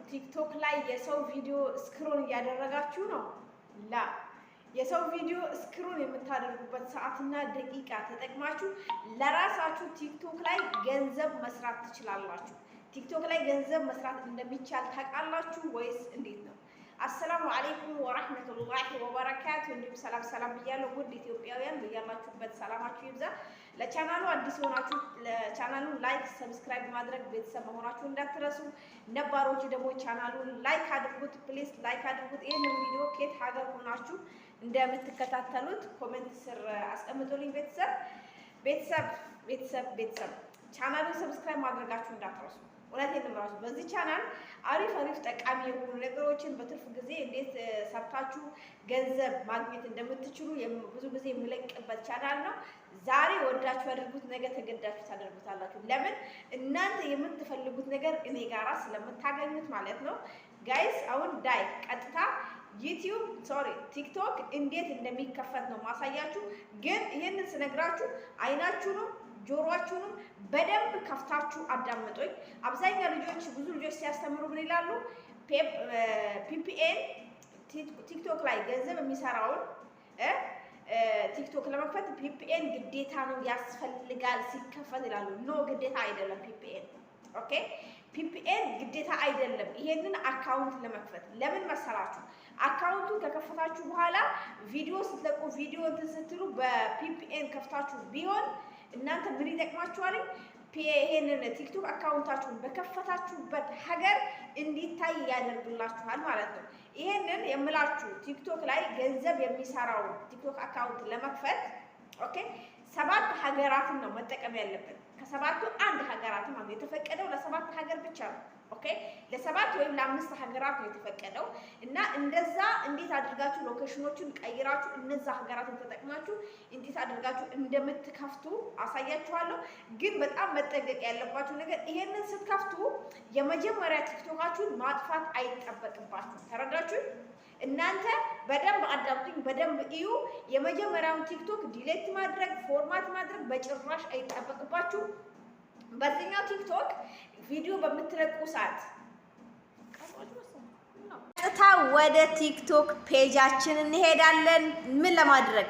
ቲክቶክ ላይ የሰው ቪዲዮ ስክሮል እያደረጋችሁ ነው? ላ የሰው ቪዲዮ ስክሮል የምታደርጉበት ሰዓትና ደቂቃ ተጠቅማችሁ ለራሳችሁ ቲክቶክ ላይ ገንዘብ መስራት ትችላላችሁ። ቲክቶክ ላይ ገንዘብ መስራት እንደሚቻል ታውቃላችሁ ወይስ እንዴት ነው? አሰላሙ አለይኩም ወራህመቱላሂ ወበረካቱ። እንዲሁም ሰላም ብያለሁ። ውድ ኢትዮጵያውያን በያላችሁበት ሰላማችሁ ይብዛ። ለቻናሉ አዲስ ሆናችሁ ለቻናሉን ላይክ፣ ሰብስክራይብ ማድረግ ቤተሰብ መሆናችሁ እንዳትረሱ። ነባሮች ደግሞ ቻናሉን ላይክ አድርጉት፣ ፕሊዝ ላይክ አድርጉት። ይሄንን ቪዲዮ ከየት ሀገር ሆናችሁ እንደምትከታተሉት ኮሜንት ስር አስቀምጡልኝ። ቤተሰብ ቻናሉን ሰብስክራይብ ማድረጋችሁ እንዳትረሱ። እውነቴን ነው የምላችሁ። በዚህ ቻናል አሪፍ ጠቃሚ የሆኑ ነገሮችን በትርፍ ጊዜ እንዴት ሰርታችሁ ገንዘብ ማግኘት እንደምትችሉ ብዙ ጊዜ የምለቅበት ቻናል ነው። ዛሬ ወዳችሁ ያደርጉት ነገ ተገዳችሁ ታደርጉታላችሁ። ለምን? እናንተ የምትፈልጉት ነገር እኔ ጋራ ስለምታገኙት ማለት ነው። ጋይስ አሁን ቀጥታ ቲክቶክ እንዴት እንደሚከፈት ነው ማሳያችሁ። ግን ይህንን ስነግራችሁ አይናችሁንም ጆሮአችሁንም በደንብ ከፍታችሁ አዳምጡኝ። አብዛኛው ብዙ ልጆች ሲያስተምሩ ምን ይላሉ? ፒፒኤን ቲክቶክ ላይ ገንዘብ የሚሰራውን ቲክቶክ ለመክፈት ፒፒኤን ግዴታ ነው ያስፈልጋል ሲከፈት ይላሉ። ኖ ግዴታ አይደለም ፒፒኤን። ኦኬ ፒፒኤን ግዴታ አይደለም። ይሄንን አካውንት ለመክፈት ለምን መሰላችሁ? አካውንቱን ከከፈታችሁ በኋላ ቪዲዮ ስትለቁ ቪዲዮ ስትሉ በፒፒኤን ከፍታችሁ ቢሆን እናንተ ምን ይጠቅማችኋል? ይሄንን ቲክቶክ አካውንታችሁን በከፈታችሁበት ሀገር እንዲታይ ያደርግላችኋል ማለት ነው። ይሄንን የምላችሁ ቲክቶክ ላይ ገንዘብ የሚሰራው ቲክቶክ አካውንት ለመክፈት 7 ሀገራትን ነው መጠቀም ያለብን። ከሰባቱ አንድ ሀገራትን ማለት የተፈቀደው ለ7 ሀገር ብቻ ነው። ለ7 ወይም ለ5 ሀገራት ነው የተፈቀደው እና እንደዛ እንዴት አድርጋችሁ ሎኬሽኖቹን ቀይራችሁ እነዛ ሀገራትን ተጠቅማችሁ እንዴት አድርጋችሁ እንደምትከፍቱ አሳያችኋለሁ። ግን በጣም መጠንቀቅ ያለባችሁ ነገር ይሄንን ስትከፍቱ የመጀመሪያ ቲክቶካችሁን ማጥፋት አይጠበቅባችሁ። ተረዳችሁ? እናንተ በደንብ አዳምጡኝ፣ በደንብ እዩ። የመጀመሪያውን ቲክቶክ ዲሌት ማድረግ ፎርማት ማድረግ በጭራሽ አይጠበቅባችሁ። በዚህኛው ቲክቶክ ቪዲዮ በምትለቁ ሰዓት ቀጥታ ወደ ቲክቶክ ፔጃችን እንሄዳለን። ምን ለማድረግ?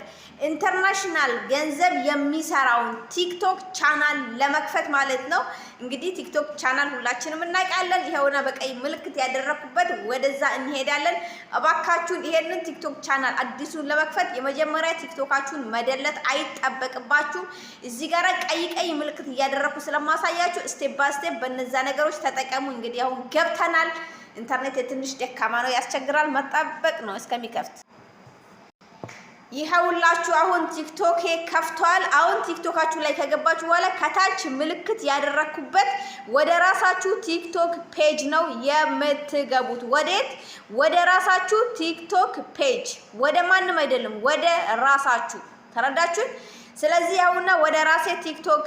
ኢንተርናሽናል ገንዘብ የሚሰራውን ቲክቶክ ቻናል ለመክፈት ማለት ነው። እንግዲህ ቲክቶክ ቻናል ሁላችንም እናውቃለን። ይሄውና በቀይ ምልክት ያደረኩበት ወደዛ እንሄዳለን። እባካችሁን ይሄንን ቲክቶክ ቻናል አዲሱን ለመክፈት የመጀመሪያ ቲክቶካችሁን መደለት አይጠበቅባችሁም። እዚህ ጋር ቀይ ምልክት እያደረኩ ስለማሳያችሁ ስቴፕ ባይ ስቴፕ በእነዛ ነገሮች ተጠቀሙ። እንግዲህ አሁን ገብተናል። ኢንተርኔት ትንሽ ደካማ ነው፣ ያስቸግራል። መጠበቅ ነው እስከሚከፍት። ይሄውላችሁ አሁን ቲክቶክ ከፍቷል። አሁን ቲክቶካችሁ ላይ ከገባችሁ በኋላ ከታች ምልክት ያደረኩበት ወደ ራሳችሁ ቲክቶክ ፔጅ ነው የምትገቡት። ወዴት? ወደ ራሳችሁ ቲክቶክ ፔጅ፣ ወደ ማንም አይደለም፣ ወደ ራሳችሁ። ተረዳችሁ? ስለዚህ አሁንና ወደ ራሴ ቲክቶክ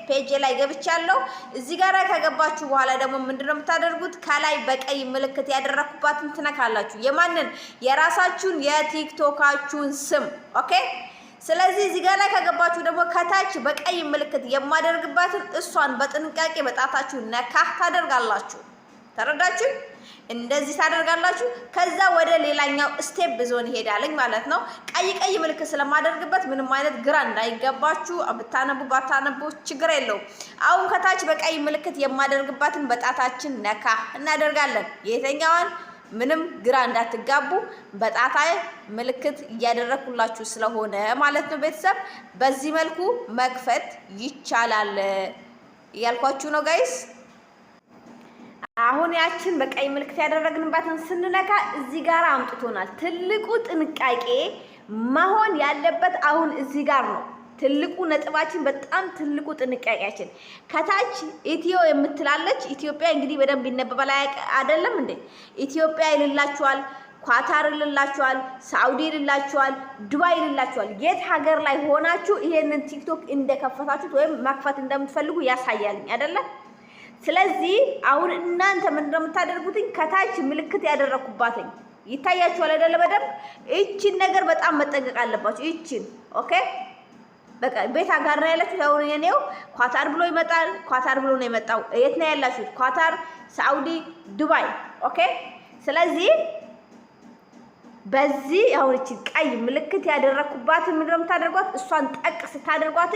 ፔጅ ላይ ገብቻለሁ። እዚህ ጋር ከገባችሁ በኋላ ደግሞ ምንድነው የምታደርጉት? ከላይ በቀይ ምልክት ያደረኩባትን ትነካላችሁ። የማንን? የራሳችሁን የቲክቶካችሁን ስም። ስለዚህ እዚህ ጋር ላይ ከገባችሁ ደግሞ ከታች በቀይ ምልክት የማደርግባትን እሷን በጥንቃቄ በጣታችሁ ነካ ታደርጋላችሁ። ተረዳችሁ? እንደዚህ ታደርጋላችሁ። ከዛ ወደ ሌላኛው ስቴፕ ዞን ይሄዳልኝ ማለት ነው። ቀይ ምልክት ስለማደርግበት ምንም አይነት ግራ እንዳይገባችሁ፣ ብታነቡ ባታነቡ ችግር የለውም። አሁን ከታች በቀይ ምልክት የማደርግባትን በጣታችን ነካ እናደርጋለን። የተኛዋን ምንም ግራ እንዳትጋቡ በጣታዬ ምልክት እያደረኩላችሁ ስለሆነ ማለት ነው። ቤተሰብ በዚህ መልኩ መክፈት ይቻላል እያልኳችሁ ነው ጋይስ። አሁን ያችን በቀይ ምልክት ያደረግንባትን ስንነካ እዚህ ጋር አምጥቶናል። ትልቁ ጥንቃቄ መሆን ያለበት አሁን እዚህ ጋር ነው። ትልቁ ነጥባችን፣ በጣም ትልቁ ጥንቃቄያችን ከታች ኢትዮ የምትላለች። ኢትዮጵያ እንግዲህ በደንብ ይነበባል አይደለም እንዴ? ኢትዮጵያ ይልላችኋል፣ ኳታር ይልላችኋል፣ ሳውዲ ይልላችኋል፣ ዱባይ ይልላችኋል። የት ሀገር ላይ ሆናችሁ ይሄንን ቲክቶክ እንደከፈታችሁት ወይም መክፈት እንደምትፈልጉ ያሳያልኝ አይደለም? ስለዚህ አሁን እናንተ ምንድነው የምታደርጉት? ከታች ምልክት ያደረኩባትኝ ይታያችኋል አይደለ? በደንብ እቺን ነገር በጣም መጠንቀቅ አለባችሁ። እቺን በቃ ቤት አጋር ነው ያላችሁ። ያው የኔው ኳታር ብሎ ይመጣል። ኳታር ብሎ ነው የመጣው። የት ነው ያላችሁ? ኳታር፣ ሳውዲ፣ ዱባይ። ኦኬ። ስለዚህ በዚህ አሁን እቺ ቀይ ምልክት ያደረኩባት ምንድነው የምታደርጓት? እሷን ጠቅ ስታደርጓት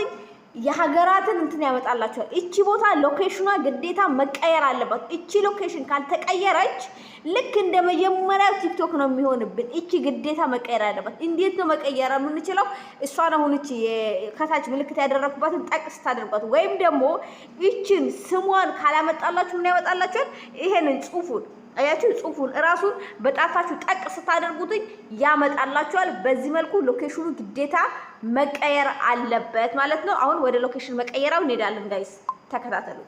የሀገራትን እንትን ያመጣላችኋል። እቺ ቦታ ሎኬሽኗ ግዴታ መቀየር አለባት። እቺ ሎኬሽን ካልተቀየረች ልክ እንደ መጀመሪያው ቲክቶክ ነው የሚሆንብን። እቺ ግዴታ መቀየር አለባት። እንዴት ነው መቀየር የምንችለው? እሷን አሁን እቺ ከታች ምልክት ያደረኩባትን ጠቅ ስታደርጓት ወይም ደግሞ እቺን ስሟን ካላመጣላችሁ ምን ያመጣላችኋል? ይሄንን ጽሁፉን አያችሁ፣ ጽሁፉን እራሱን በጣታችሁ ጠቅ ስታደርጉት ያመጣላችኋል። በዚህ መልኩ ሎኬሽኑ ግዴታ መቀየር አለበት ማለት ነው። አሁን ወደ ሎኬሽን መቀየራው እንሄዳለን ጋይስ፣ ተከታተሉ።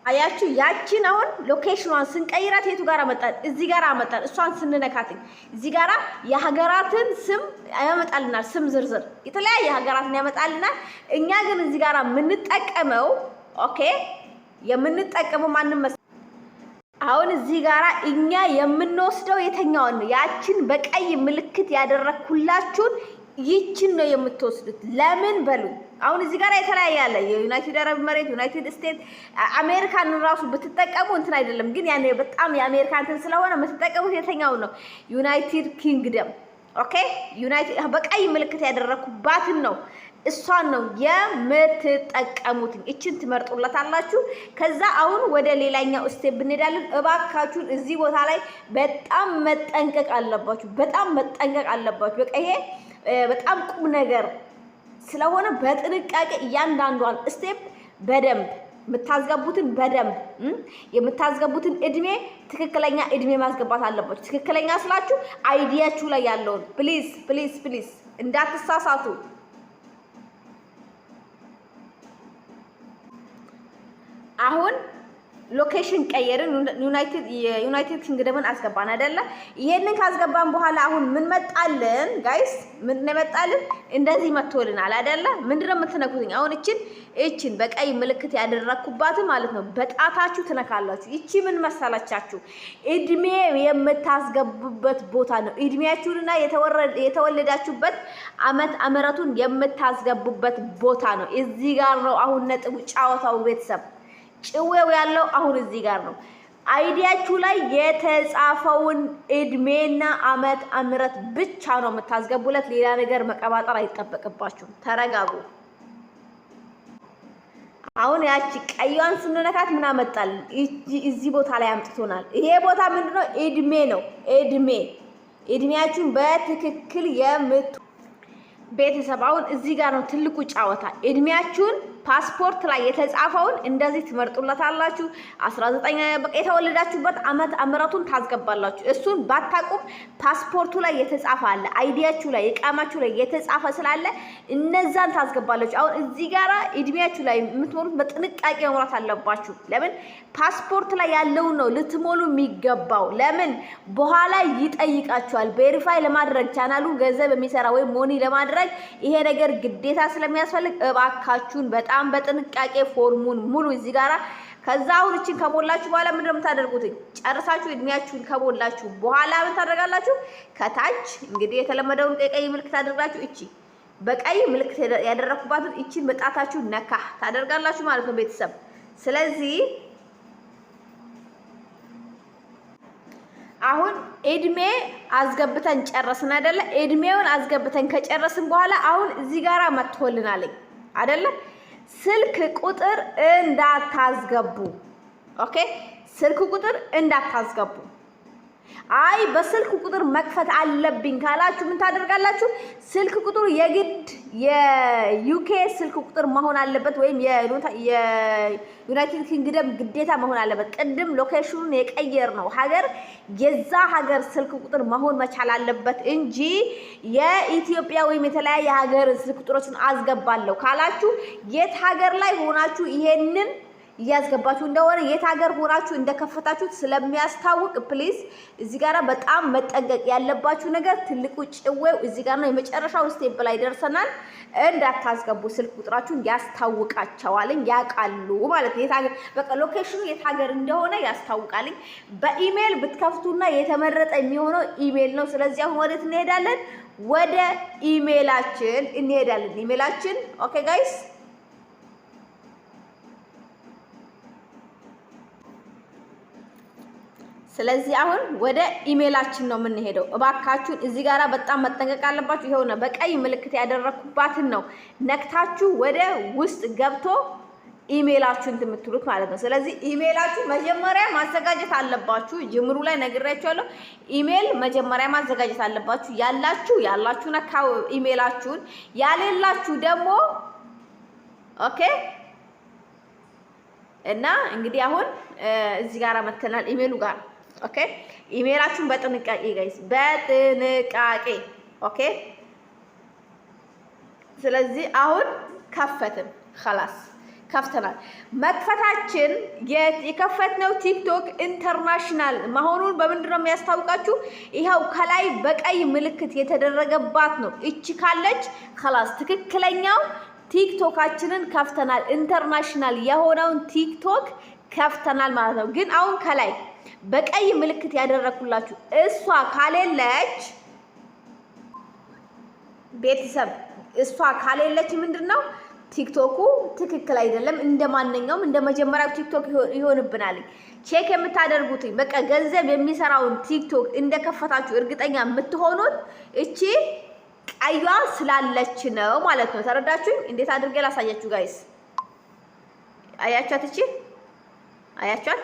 አያችሁ፣ ያቺን አሁን ሎኬሽኗን ስንቀይራት የቱ ጋር አመጣን? እዚህ ጋር አመጣን። እሷን ስንነካትኝ እዚህ ጋር የሀገራትን ስም ያመጣልናል። ስም ዝርዝር የተለያየ ሀገራትን ያመጣልናል። እኛ ግን እዚህ ጋር የምንጠቀመው ኦኬ፣ የምንጠቀመው ማንንም አሁን እዚህ ጋራ እኛ የምንወስደው የተኛውን ያችን በቀይ ምልክት ያደረኩላችሁን ይችን ነው የምትወስዱት። ለምን በሉ። አሁን እዚህ ጋራ የተለያየ አለ። የዩናይትድ አረብ ኤሚሬት፣ ዩናይትድ ስቴትስ፣ አሜሪካን ራሱ ብትጠቀሙ እንትን አይደለም፣ ግን ያኔ በጣም የአሜሪካ እንትን ስለሆነ የምትጠቀሙት የተኛውን ነው? ዩናይትድ ኪንግደም። ኦኬ። ዩናይትድ በቀይ ምልክት ያደረኩባትን ነው እሷን ነው የምትጠቀሙት። እቺን ትመርጡላታላችሁ። ከዛ አሁን ወደ ሌላኛው ስቴፕ እንሄዳለን። እባካችሁን እዚህ ቦታ ላይ በጣም መጠንቀቅ አለባችሁ። በጣም መጠንቀቅ አለባችሁ። በቃ ይሄ በጣም ቁም ነገር ስለሆነ በጥንቃቄ እያንዳንዷን ስቴፕ በደንብ የምታስገቡትን የምታስገቡትን እድሜ ትክክለኛ እድሜ ማስገባት አለባችሁ። ትክክለኛ ስላችሁ አይዲያችሁ ላይ ያለውን ፕሊዝ ፕሊዝ ፕሊዝ እንዳትሳሳቱ። አሁን ሎኬሽን ቀየርን። ዩናይትድ ኪንግደምን አስገባን አይደለ? ይሄንን ካስገባን በኋላ አሁን ምን መጣልን ጋይስ? ምን መጣልን? እንደዚህ መጥቶልናል አይደለ? ምንድነው የምትነኩትኝ? አሁን እቺን በቀይ ምልክት ያደረኩባት ማለት ነው በጣታችሁ ትነካላችሁ። እቺ ምን መሰላቻችሁ? እድሜ የምታስገቡበት ቦታ ነው። እድሜያችሁንና የተወለዳችሁበት ዓመቱን የምታስገቡበት ቦታ ነው። እዚህ ጋር ነው አሁን ነጥቡ፣ ጫወታው ቤተሰብ ጭዌው ያለው አሁን እዚህ ጋር ነው። አይዲያችሁ ላይ የተጻፈውን እድሜና ዓመት ብቻ ነው የምታስገቡለት። ሌላ ነገር መቀባጠር አይጠበቅባችሁም። ተረጋጉ። አሁን ያቺ ቀይዋን ስንነካት ምን አመጣል? እዚህ ቦታ ላይ አምጥቶናል። ይሄ ቦታ ምንድነው? እድሜ ነው። እድሜያችሁን በትክክል ቤተሰብ አሁን እዚህ ጋር ነው ትልቁ ጫወታ። እድሜያችሁን ፓስፖርት ላይ የተጻፈውን እንደዚህ ትመርጡላታላችሁ። 19 በቃ የተወለዳችሁበት ዓመቱን ታስገባላችሁ። እሱን ባታቁም ፓስፖርቱ ላይ የተጻፈ አለ፣ አይዲያችሁ ላይ የቃማችሁ ላይ የተጻፈ ስላለ እነዛን ታስገባላችሁ። አሁን እዚህ ጋራ እድሜያችሁ ላይ የምትሞሉት በጥንቃቄ መሙላት አለባችሁ። ለምን ፓስፖርት ላይ ያለውን ነው ልትሞሉ የሚገባው። ለምን በኋላ ይጠይቃችኋል። ቬሪፋይ ለማድረግ ቻናሉ ገንዘብ የሚሰራ ወይ ሞኒ ለማድረግ ይሄ ነገር ግዴታ ስለሚያስፈልግ እባካችሁን በጣም በጥንቃቄ ፎርሙን ሙሉ እዚህ ጋራ። ከዛ አሁን እቺን ከሞላችሁ በኋላ ምንድነው የምታደርጉት? ጨርሳችሁ እድሜያችሁን ከሞላችሁ በኋላ ምን ታደርጋላችሁ? ከታች እንግዲህ የተለመደውን ቀይ ምልክት አድርጋችሁ እቺ በቀይ ምልክት ያደረኩባትን እቺን በጣታችሁ ነካ ታደርጋላችሁ ማለት ነው ቤተሰብ። ስለዚህ አሁን እድሜ አስገብተን ጨረስን አይደለ? እድሜውን አስገብተን ከጨረስን በኋላ አሁን እዚህ ጋራ መጥቶልናል አይደለ? ስልክ ቁጥር እንዳታስገቡ። ኦኬ፣ ስልክ ቁጥር እንዳታስገቡ። አይ በስልክ ቁጥር መክፈት አለብኝ ካላችሁ ምን ታደርጋላችሁ? ስልክ ቁጥሩ የግድ የዩኬ ስልክ ቁጥር መሆን አለበት፣ ወይም የዩናይትድ ኪንግደም ግዴታ መሆን አለበት። ቅድም ሎኬሽኑን የቀየር ነው ሀገር የዛ ሀገር ስልክ ቁጥር መሆን መቻል አለበት እንጂ የኢትዮጵያ ወይም የተለያየ ሀገር ስልክ ቁጥሮችን አስገባለሁ ካላችሁ የት ሀገር ላይ ሆናችሁ ይሄንን እያስገባችሁ እንደሆነ የት ሀገር ሆናችሁ እንደከፈታችሁ ስለሚያስታውቅ ፕሊዝ እዚህ ጋር በጣም መጠንቀቅ ያለባችሁ ነገር ትልቁ ጭዌው እዚህ ጋር ነው። የመጨረሻው ስቴፕ ላይ ደርሰናል። እንዳታስገቡ ስልክ ቁጥራችሁን ያስታውቃቸዋልኝ፣ ያውቃሉ ማለት የት ሀገር በቃ ሎኬሽኑ የት ሀገር እንደሆነ ያስታውቃልኝ። በኢሜል ብትከፍቱና የተመረጠ የሚሆነው ኢሜል ነው። ስለዚህ አሁን ወዴት እንሄዳለን? ወደ ኢሜላችን እንሄዳለን። ኢሜላችን ኦኬ ጋይስ ስለዚህ አሁን ወደ ኢሜላችን ነው የምንሄደው። እባካችሁን እዚህ ጋራ በጣም መጠንቀቅ አለባችሁ። ይሄውና በቀይ ምልክት ያደረኩባትን ነው ነክታችሁ ወደ ውስጥ ገብቶ ኢሜላችሁን ትምትሉት ማለት ነው። ስለዚህ ኢሜላችሁ መጀመሪያ ማዘጋጀት አለባችሁ። ጅምሩ ላይ ነግሬያችኋለሁ። ኢሜል መጀመሪያ ማዘጋጀት አለባችሁ። ያላችሁን ኢሜላችሁን፣ ያሌላችሁ ደግሞ ኦኬ። እና እንግዲህ አሁን እዚህ ጋራ መተናል ኢሜሉ ጋር ኦኬ። ኢሜላችሁን በጥንቃቄ ጋይስ፣ በጥንቃቄ ኦኬ። ስለዚህ አሁን ከፈትን خلاص ከፍተናል። መክፈታችን የከፈትነው ቲክቶክ ኢንተርናሽናል መሆኑን በምንድን ነው የሚያስታውቃችሁ? ይኸው ከላይ በቀይ ምልክት የተደረገባት ነው። እቺ ካለች خلاص ትክክለኛው ቲክቶካችንን ከፍተናል። ኢንተርናሽናል የሆነውን ቲክቶክ ከፍተናል ማለት ነው። ግን አሁን ከላይ በቀይ ምልክት ያደረኩላችሁ እሷ ካሌለች ቤተሰብ እሷ ካሌለች ምንድነው ቲክቶኩ ትክክል አይደለም። እንደማንኛውም እንደመጀመሪያው ቲክቶክ ይሆንብናል። ቼክ የምታደርጉት በቃ ገንዘብ የሚሰራውን ቲክቶክ እንደከፈታችሁ እርግጠኛ የምትሆኑት እቺ ቀይዋ ስላለች ነው ማለት ነው። ተረዳችሁኝ? እንዴት አድርጌ ላሳያችሁ ጋይስ። አያቻት? አያቻት?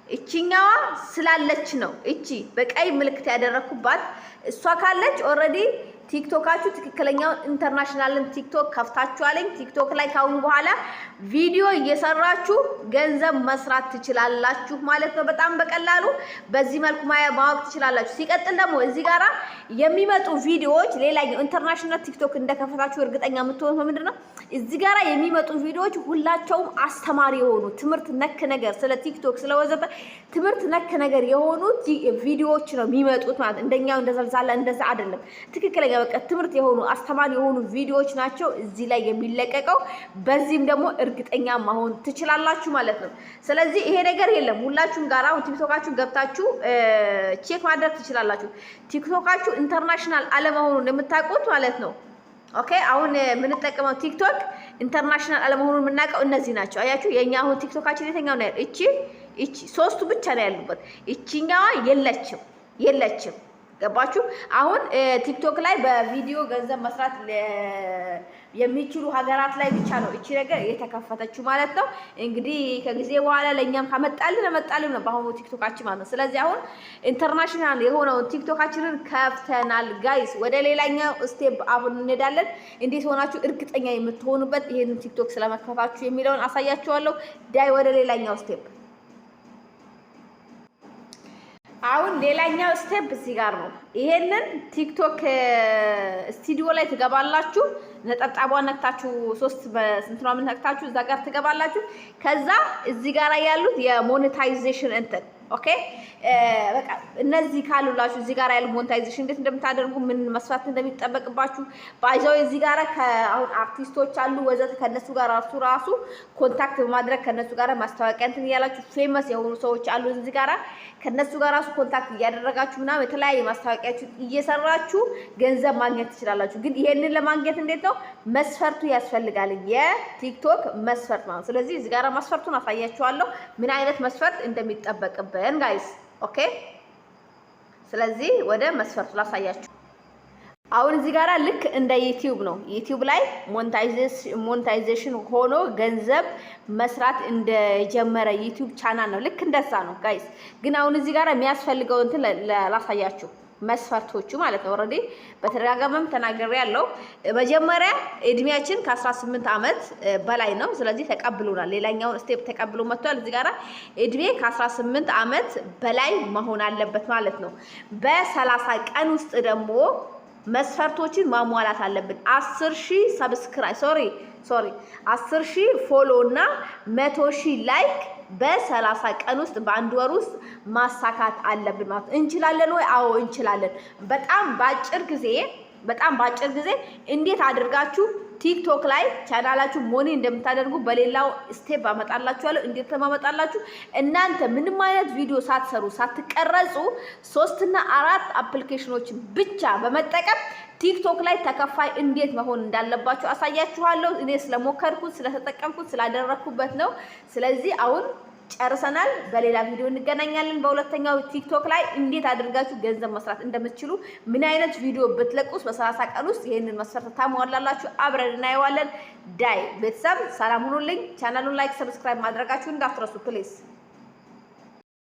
እቺኛዋ ስላለች ነው። እቺ በቀይ ምልክት ያደረኩባት እሷ ካለች ኦሬዲ ቲክቶካችሁ ትክክለኛው ኢንተርናሽናልን ቲክቶክ ከፍታችኋለኝ። ቲክቶክ ላይ ካሁን በኋላ ቪዲዮ እየሰራችሁ ገንዘብ መስራት ትችላላችሁ ማለት ነው። በጣም በቀላሉ በዚህ መልኩ ማወቅ ትችላላችሁ። ሲቀጥል ደግሞ እዚህ ጋራ የሚመጡ ቪዲዮዎች ሌላኛው ኢንተርናሽናል ቲክቶክ እንደከፈታችሁ እርግጠኛ የምትሆኑ ምንድነው እዚህ ጋራ የሚመጡ ቪዲዮዎች ሁላቸውም አስተማሪ የሆኑ ትምህርት ነክ ነገር ስለ ቲክቶክ ስለወዘተ ትምህርት ነክ ነገር የሆኑ ቪዲዮዎች ነው የሚመጡት ማለት እንደኛው እንደዘልዛላ እንደዛ አይደለም። ትክክለኛ በቃ ትምህርት የሆኑ አስተማሪ የሆኑ ቪዲዮዎች ናቸው እዚህ ላይ የሚለቀቀው። በዚህም ደግሞ እርግጠኛ መሆን ትችላላችሁ ማለት ነው። ስለዚህ ይሄ ነገር የለም። ሁላችሁም ጋር አሁን ቲክቶካችሁ ገብታችሁ ቼክ ማድረግ ትችላላችሁ። ቲክቶካችሁ ኢንተርናሽናል አለመሆኑን የምታውቁት ማለት ነው። ኦኬ አሁን የምንጠቀመው ቲክቶክ ኢንተርናሽናል አለመሆኑን የምናውቀው እነዚህ ናቸው። አያችሁ የኛ አሁን ቲክቶካችን የተኛው ነው እቺ ሶስቱ ብቻ ነው ያሉበት። እቺኛዋ የለችም። ገባችሁ? አሁን ቲክቶክ ላይ በቪዲዮ ገንዘብ መስራት የሚችሉ ሀገራት ላይ ብቻ ነው እቺ ነገር የተከፈተችው ማለት ነው። እንግዲህ ከጊዜ በኋላ ለኛም ካመጣልን ነው በአሁኑ ቲክቶካችን ማለት ነው። ስለዚህ አሁን ኢንተርናሽናል የሆነውን ቲክቶካችንን ከፍተናል ጋይስ። ወደ ሌላኛው ስቴፕ አሁን እንሄዳለን። እንዴት ሆናችሁ እርግጠኛ የምትሆኑበት ይሄንን ቲክቶክ ስለመክፈታችሁ የሚለውን አሳያችኋለሁ። ዳይ ወደ ሌላኛው ስቴፕ። አሁን ሌላኛው ስቴፕ እዚህ ጋር ነው። ይሄንን ቲክቶክ ስቱዲዮ ላይ ትገባላችሁ። ነጠብጣቧን ነክታችሁ ሶስት በስንት ነው ነክታችሁ እዛ ጋር ትገባላችሁ። ከዛ እዚህ ጋር ያሉት የሞኔታይዜሽን እንትን ኦኬ በቃ እነዚህ ካሉላችሁ እዚህ ጋር ያሉ ሞኔታይዜሽን እንዴት እንደምታደርጉ ምን መስራት እንደሚጠበቅባችሁ ባይዛው እዚህ ጋር አሁን አርቲስቶች አሉ ወዘተ ከነሱ ጋር ራሱ ኮንታክት በማድረግ ከነሱ ጋር ማስታወቂያ እንትን ያላችሁ ፌመስ የሆኑ ሰዎች አሉ እዚህ ጋር ከነሱ ጋር ራሱ ኮንታክት እያደረጋችሁ ምናምን የተለያየ ማስታወቂያችሁ እየሰራችሁ ገንዘብ ማግኘት ትችላላችሁ። ግን ይሄንን ለማግኘት እንዴት ነው መስፈርቱ ያስፈልጋል። የቲክቶክ መስፈርት ማለት። ስለዚህ እዚህ ጋር መስፈርቱን አሳያችኋለሁ ምን አይነት መስፈርት እንደሚጠበቅብን ጋይስ ኦኬ። ስለዚህ ወደ መስፈርቱ ላሳያችሁ። አሁን እዚህ ጋራ ልክ እንደ ዩቲዩብ ነው። ዩቲዩብ ላይ ሞኔታይዜሽን ሆኖ ገንዘብ መስራት እንደጀመረ ዩቲዩብ ቻናል ነው። ልክ እንደዛ ነው ጋይስ። ግን አሁን እዚህ ጋራ የሚያስፈልገው እንትን ላሳያችሁ መስፈርቶቹ ማለት ነው። ኦሬዲ በተደጋጋሚም ተናግሬያለሁ። መጀመሪያ እድሜያችን ከ18 ዓመት በላይ ነው። ስለዚህ ተቀብሉናል። ሌላኛውን ስቴፕ ተቀብሎ መጥቷል። እዚህ ጋራ እድሜ ከ18 ዓመት በላይ መሆን አለበት ማለት ነው። በ30 ቀን ውስጥ ደግሞ መስፈርቶችን ማሟላት አለብን። 10,000 ሰብስክራይብ 10,000 ፎሎ እና 100,000 ላይክ በ30 ቀን ውስጥ በአንድ ወር ውስጥ ማሳካት አለብን ማለት ነው። እንችላለን ወይ? አዎ እንችላለን። በጣም ባጭር ጊዜ እንዴት አድርጋችሁ ቲክቶክ ላይ ቻናላችሁ ሞኒ እንደምታደርጉ በሌላው ስቴፕ አመጣላችኋለሁ። እንዴት ለማመጣላችሁ እናንተ ምንም አይነት ቪዲዮ ሳትሰሩ ሳትቀረጹ 3 እና 4 አፕሊኬሽኖችን ብቻ በመጠቀም ቲክቶክ ላይ ተከፋይ እንዴት መሆን እንዳለባችሁ አሳያችኋለሁ። እኔ ስለሞከርኩት ስለተጠቀምኩት ስላደረኩበት ነው። ስለዚህ አሁን ጨርሰናል። በሌላ ቪዲዮ እንገናኛለን። በሁለተኛው ቲክቶክ ላይ እንዴት አድርጋችሁ ገንዘብ መስራት እንደምትችሉ ምን አይነት ቪዲዮ ብትለቁስ በ30 ቀን ውስጥ ይሄንን መስፈርት ታሟላላችሁ አብረን እናየዋለን። ዳይ ቤተሰብ ሰላም ሁኑልኝ። ቻናሉን ላይክ፣ ሰብስክራይብ ማድረጋችሁን እንዳትረሱ ፕሊዝ።